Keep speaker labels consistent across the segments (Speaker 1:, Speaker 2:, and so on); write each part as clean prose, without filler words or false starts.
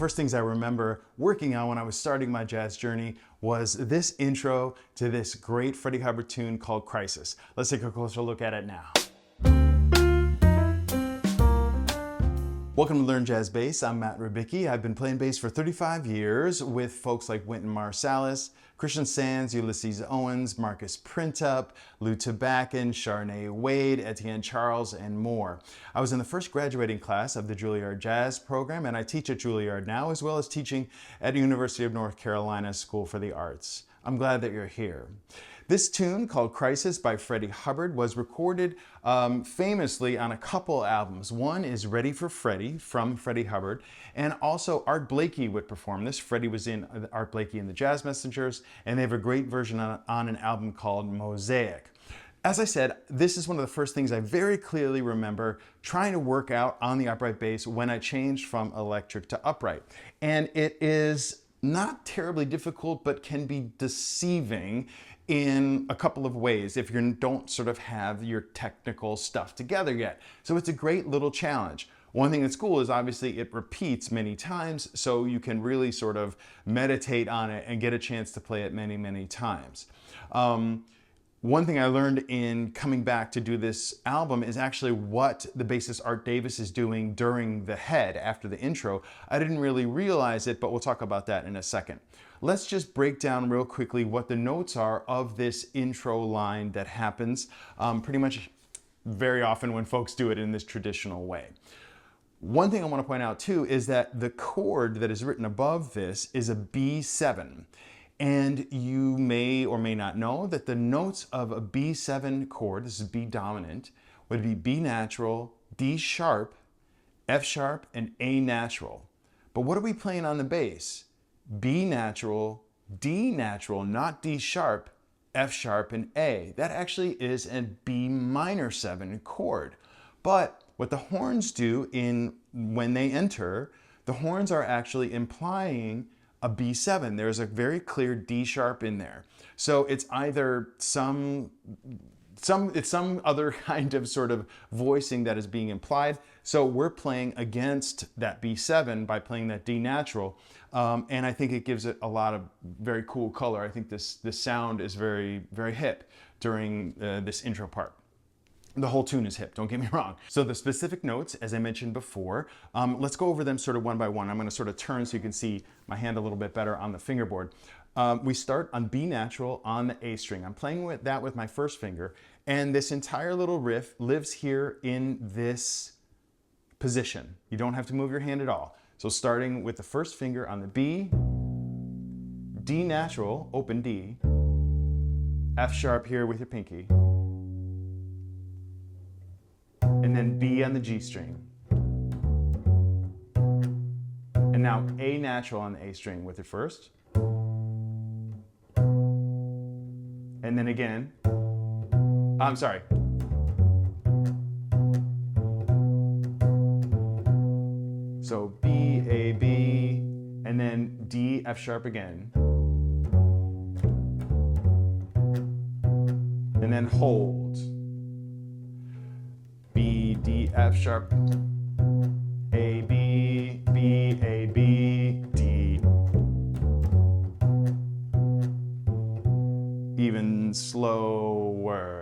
Speaker 1: first things I remember working on when I was starting my jazz journey was this intro to this great Freddie Hubbard tune called Crisis. Let's take a closer look at it now. Welcome to Learn Jazz Bass. I'm Matt Rybicki. I've been playing bass for 35 years with folks like Wynton Marsalis, Christian Sands, Ulysses Owens, Marcus Printup, Lou Tabakin, Charnay Wade, Etienne Charles, and more. I was in the first graduating class of the Juilliard Jazz program, and I teach at Juilliard now, as well as teaching at University of North Carolina School for the Arts. I'm glad that you're here. This tune, called Crisis by Freddie Hubbard, was recorded famously on a couple albums. One is Ready for Freddy from Freddie Hubbard, and also Art Blakey would perform this. Freddie was in Art Blakey and the Jazz Messengers, and they have a great version on an album called Mosaic. As I said, this is one of the first things I very clearly remember trying to work out on the upright bass when I changed from electric to upright. And it is not terribly difficult, but can be deceiving in a couple of ways if you don't sort of have your technical stuff together yet. So it's a great little challenge. One thing that's cool is obviously it repeats many times, so you can really sort of meditate on it and get a chance to play it many, many times. One thing I learned in coming back to do this album is actually what the bassist Art Davis is doing during the head after the intro. I didn't really realize it, but we'll talk about that in a second. Let's just break down real quickly what the notes are of this intro line that happens pretty much very often when folks do it in this traditional way. One thing I want to point out too is that the chord that is written above this is a B7. And you may or may not know that the notes of a B7 chord, this is B dominant, would be B natural, D sharp, F sharp, and A natural. But what are we playing on the bass? B natural, D natural, not D sharp, F sharp, and A. That actually is a B minor 7 chord. But what the horns do when they enter, the horns are actually implying a B7. There's a very clear D sharp in there. So it's either some other kind of sort of voicing that is being implied. So we're playing against that B7 by playing that D natural. And I think it gives it a lot of very cool color. I think this sound is very, very hip during this intro part. The whole tune is hip, don't get me wrong. So the specific notes, as I mentioned before, let's go over them sort of one by one. I'm gonna sort of turn so you can see my hand a little bit better on the fingerboard. We start on B natural on the A string. I'm playing with that with my first finger, and this entire little riff lives here in this position. You don't have to move your hand at all. So starting with the first finger on the B, D natural, open D, F sharp here with your pinky, and then B on the G string. And now A natural on the A string with your first. And then again, I'm sorry. So B, A, B, and then D, F sharp again. And then hold. B, D, F sharp, A, B, B, A, B, D. Even slower.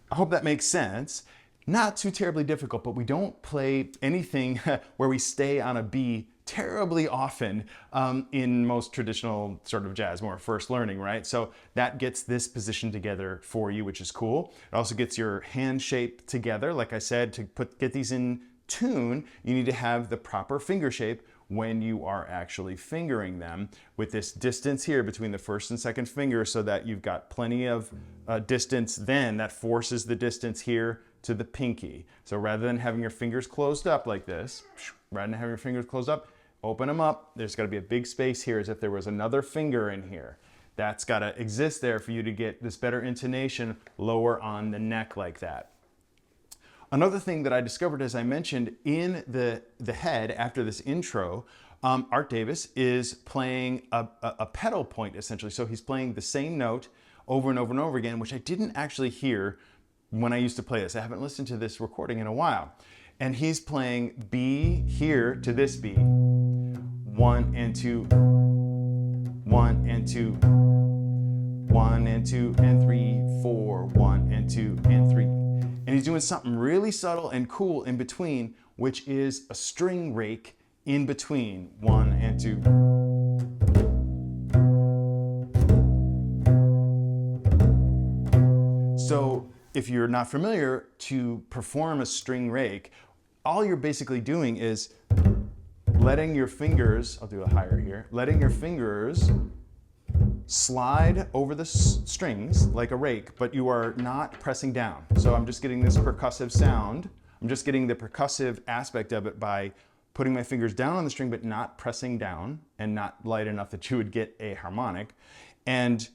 Speaker 1: I hope that makes sense. Not too terribly difficult, but we don't play anything where we stay on a B terribly often in most traditional sort of jazz, more first learning, right? So that gets this position together for you, which is cool. It also gets your hand shape together. Like I said, to get these in tune, you need to have the proper finger shape when you are actually fingering them with this distance here between the first and second finger, so that you've got plenty of distance then that forces the distance here to the pinky. So rather than having your fingers closed up like this, rather than having your fingers closed up, open them up. There's got to be a big space here as if there was another finger in here. That's got to exist there for you to get this better intonation lower on the neck like that. Another thing that I discovered, as I mentioned, in the head after this intro, Art Davis is playing a pedal point essentially. So he's playing the same note over and over and over again, which I didn't actually hear when I used to play this. I haven't listened to this recording in a while. And he's playing B here to this B. 1 and 2, 1 and 2, 1 and 2 and 3, 4, 1 and 2 and 3. And he's doing something really subtle and cool in between, which is a string rake in between 1 and 2. So if you're not familiar, to perform a string rake, all you're basically doing is letting your fingers, I'll do it higher here, letting your fingers slide over the strings like a rake, but you are not pressing down. So I'm just getting this percussive sound. I'm just getting the percussive aspect of it by putting my fingers down on the string, but not pressing down and not light enough that you would get a harmonic, and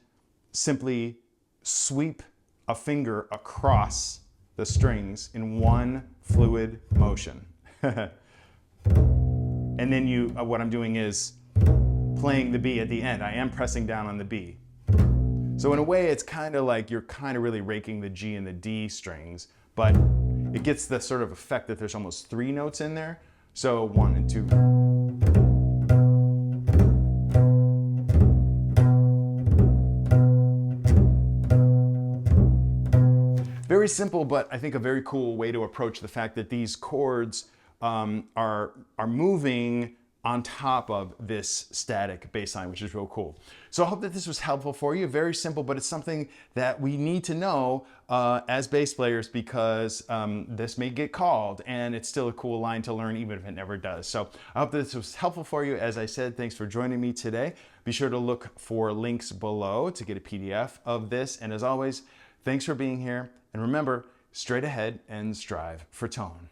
Speaker 1: simply sweep a finger across the strings in one fluid motion. And then what I'm doing is playing the B at the end. I am pressing down on the B. So in a way, it's kind of like you're kind of really raking the G and the D strings, but it gets the sort of effect that there's almost 3 notes in there. So 1 and 2. Very simple, but I think a very cool way to approach the fact that these chords are moving on top of this static bass line, which is real cool. So I hope that this was helpful for you. Very simple, but it's something that we need to know as bass players, because this may get called, and it's still a cool line to learn even if it never does. So I hope that this was helpful for you. As I said, thanks for joining me today. Be sure to look for links below to get a PDF of this. And as always, thanks for being here. And remember, straight ahead and strive for tone.